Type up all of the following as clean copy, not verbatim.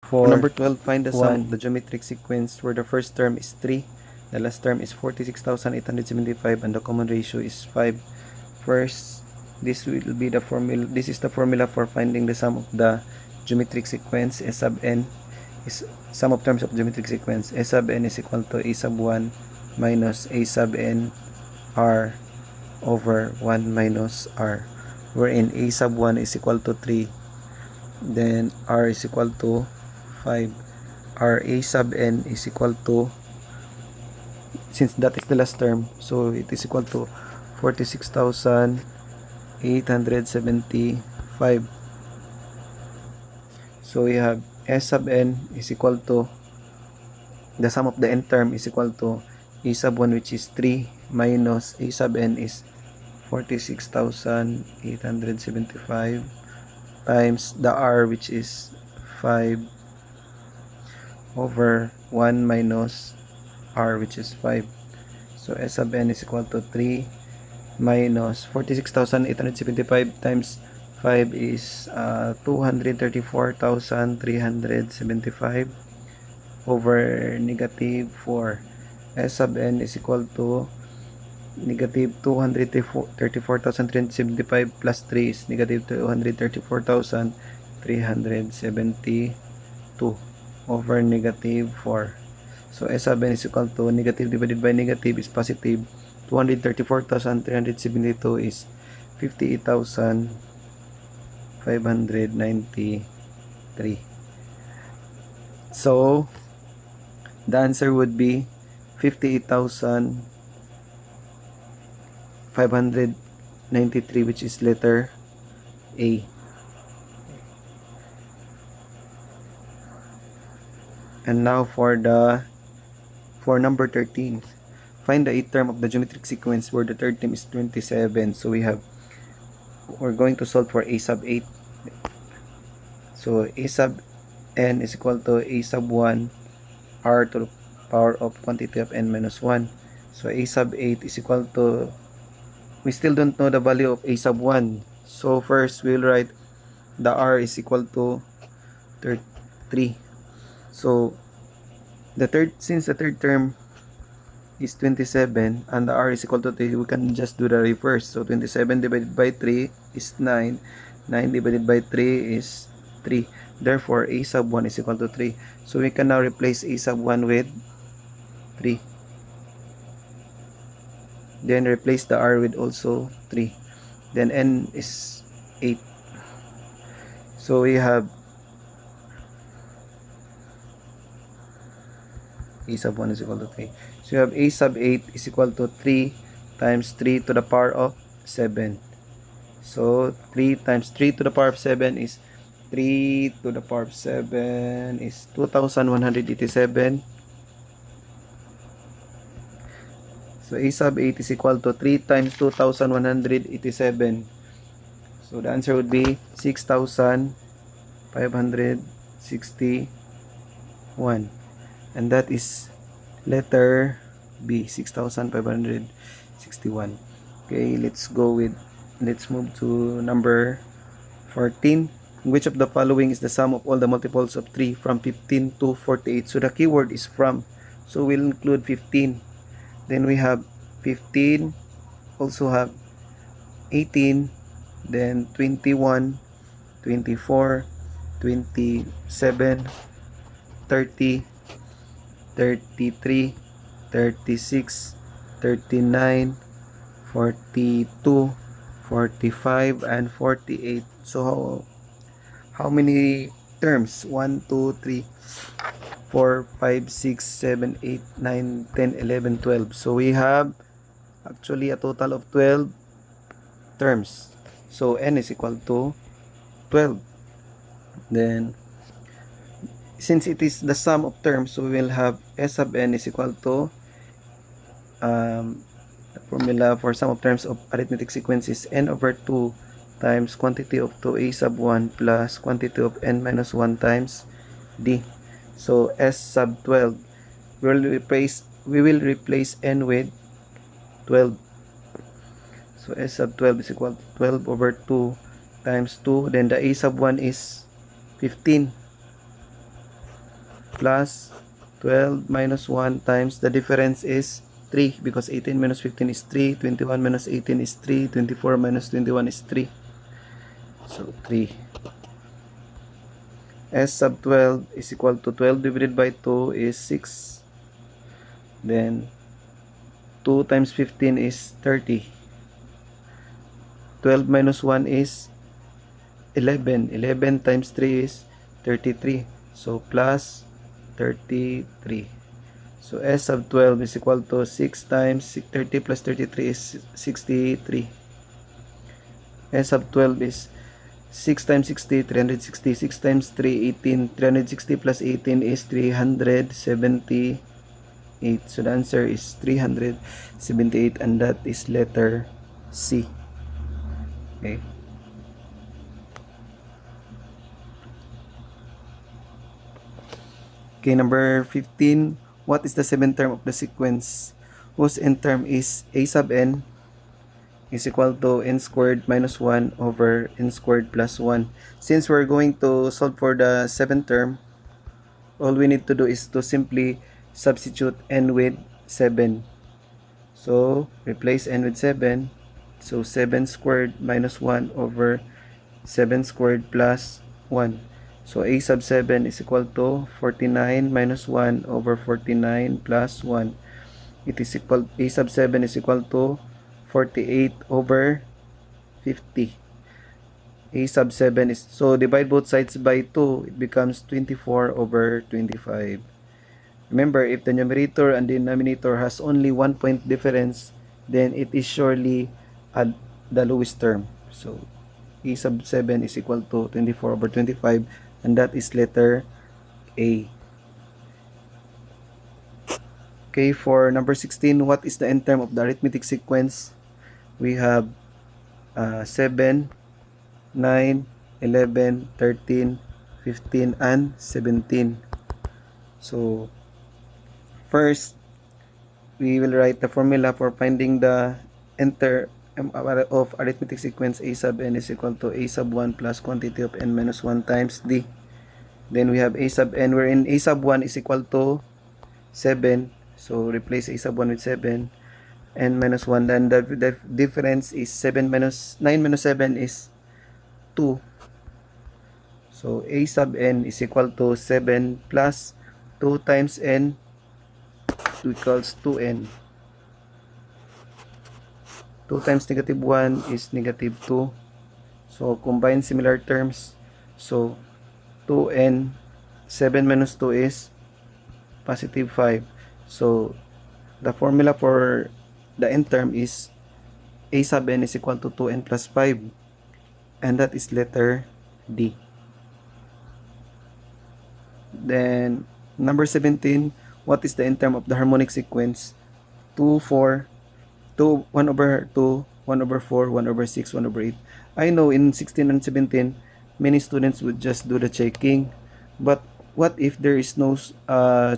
For number 4, 12, find the sum of 1. the geometric sequence where the first term is 3, the last term is 46,875, and the common ratio is 5. First, this will be the formula. This is the formula for finding the sum of the geometric sequence. S sub n is sum of terms of geometric sequence. S sub n is equal to a sub 1 minus a sub n r over 1 minus r, wherein a sub 1 is equal to 3, then r is equal to 5. r a sub n is equal to, since that is the last term, so it is equal to 46,875. So we have S sub n is equal to, the sum of the n term is equal to a sub 1, which is 3, minus a sub n is 46,875, times the r, which is 5, over 1 minus r, which is 5. So S sub n is equal to 3 minus 46,875 times 5 is 234,375 over negative 4. S sub n is equal to negative 234,375 plus 3 is negative 234,372 over negative 4. So S sub n is equal to negative divided by negative is positive. 234,372 is 58,593. So the answer would be 58,593, which is letter A. And now for number 13, find the eighth term of the geometric sequence where the third term is 27. So we're going to solve for a sub 8. So a sub n is equal to a sub 1 r to the power of quantity of n minus 1. So a sub 8 is equal to, we still don't know the value of a sub 1. So first we'll write the r is equal to 3. So since the third term is 27 and the r is equal to 3, we can just do the reverse. So 27 divided by 3 is 9. 9 divided by 3 is 3. Therefore, a sub 1 is equal to 3. So we can now replace a sub 1 with 3. Then replace the r with also 3. Then n is 8. So we have a sub 1 is equal to 3. So you have a sub 8 is equal to 3 times 3 to the power of 7. So 3 times 3 to the power of 7 is 3 to the power of 7 is 2,187. So a sub 8 is equal to 3 times 2,187. So the answer would be 6,561. And that is letter B, 6,561. Okay, let's move to number 14. Which of the following is the sum of all the multiples of 3 from 15 to 48? So the keyword is from. So we'll include 15. Then we have 15, also have 18, then 21, 24, 27, 30, 33, 36, 39, 42, 45, and 48. So how many terms? 1, 2, 3, 4, 5, 6, 7, 8, 9, 10, 11, 12. So we have actually a total of 12 terms. So n is equal to 12. Then since it is the sum of terms, so we will have S sub n is equal to the formula for sum of terms of arithmetic sequence is n over 2 times quantity of 2a sub 1 plus quantity of n minus 1 times d. So S sub 12, we will replace n with 12. So S sub 12 is equal to 12 over 2 times 2. Then the a sub 1 is 15. plus 12 minus 1 times the difference is 3 because 18 minus 15 is 3, 21 minus 18 is 3, 24 minus 21 is 3. So 3. S sub 12 is equal to 12 divided by 2 is 6. Then 2 times 15 is 30. 12 minus 1 is 11. 11 times 3 is 33. So plus 33. So S sub 12 is equal to 6 times 30 plus 33 is 63. S sub 12 is 6 times 60, 360. 6 times 3, 18. 360 plus 18 is 378. So the answer is 378 and that is letter C. Okay. Okay, number 15. What is the seventh term of the sequence whose end term is a sub n is equal to n squared minus 1 over n squared plus 1. Since we're going to solve for the seventh term, all we need to do is to simply substitute n with 7. So, replace n with 7. So, 7 squared minus 1 over 7 squared plus 1. So, a sub 7 is equal to 49 minus 1 over 49 plus 1. It is equal, a sub 7 is equal to 48 over 50. A sub 7 is, so divide both sides by 2, it becomes 24 over 25. Remember, if the numerator and denominator has only 1 point difference, then it is surely the lowest term. So, a sub 7 is equal to 24 over 25, and that is letter A. Okay, for number 16, what is the end term of the arithmetic sequence? We have 7, 9, 11, 13, 15, and 17. So, first, we will write the formula for finding the end term of arithmetic sequence a sub n is equal to a sub 1 plus quantity of n minus 1 times d. Then we have a sub n wherein a sub 1 is equal to 7. So replace a sub 1 with 7. N minus 1. Then the difference is 9 minus 7 is 2. So a sub n is equal to 7 plus 2 times n equals 2n. 2 times negative 1 is negative 2. So, combine similar terms. So, 2n, 7 minus 2 is positive 5. So, the formula for the end term is a sub n is equal to 2n plus 5. And that is letter D. Then, number 17, what is the end term of the harmonic sequence? 2, 4, 2, 1 over 2, 1 over 4, 1 over 6, 1 over 8. I know in 16 and 17, many students would just do the checking. But what if there is no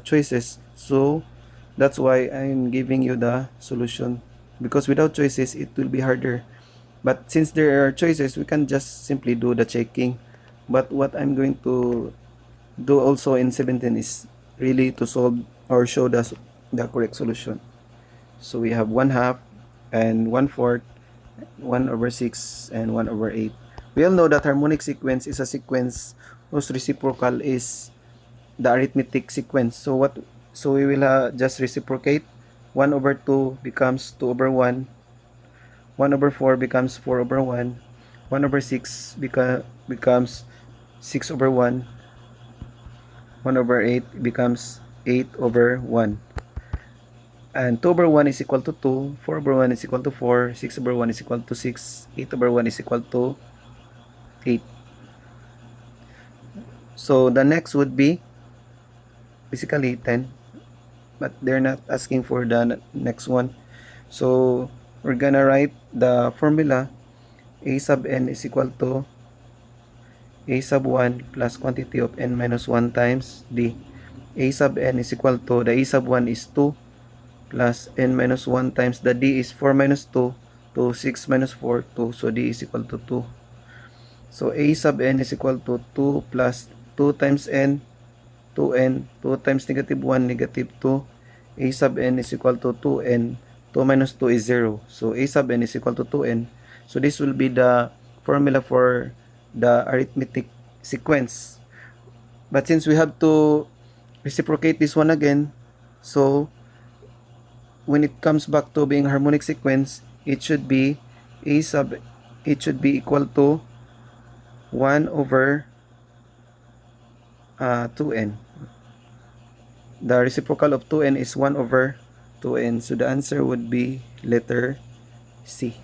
choices? So, that's why I'm giving you the solution. Because without choices, it will be harder. But since there are choices, we can just simply do the checking. But what I'm going to do also in 17 is really to solve or show the correct solution. So, we have 1/2 and 1/4, 1 over 6, and 1 over 8. We all know that harmonic sequence is a sequence whose reciprocal is the arithmetic sequence. So we will just reciprocate. 1 over 2 becomes 2 over 1. 1 over 4 becomes 4 over 1. 1 over 6 becomes 6 over 1. 1 over 8 becomes 8 over 1. And 2 over 1 is equal to 2, 4 over 1 is equal to 4, 6 over 1 is equal to 6, 8 over 1 is equal to 8. So the next would be basically 10, but they're not asking for the next one. So we're gonna write the formula a sub n is equal to a sub 1 plus quantity of n minus 1 times d. A sub n is equal to, the a sub 1 is 2 plus n minus 1 times the d is 4 minus 2, 2, 6 minus 4, 2. So d is equal to 2. So a sub n is equal to 2 plus 2 times n 2n, 2 times negative 1, negative 2. A sub n is equal to 2n. 2 minus 2 is 0. So a sub n is equal to 2n. So this will be the formula for the arithmetic sequence. But since we have to reciprocate this one again, so when it comes back to being harmonic sequence, it should be equal to 1 over 2n. The reciprocal of 2n is 1 over 2n. So the answer would be letter C.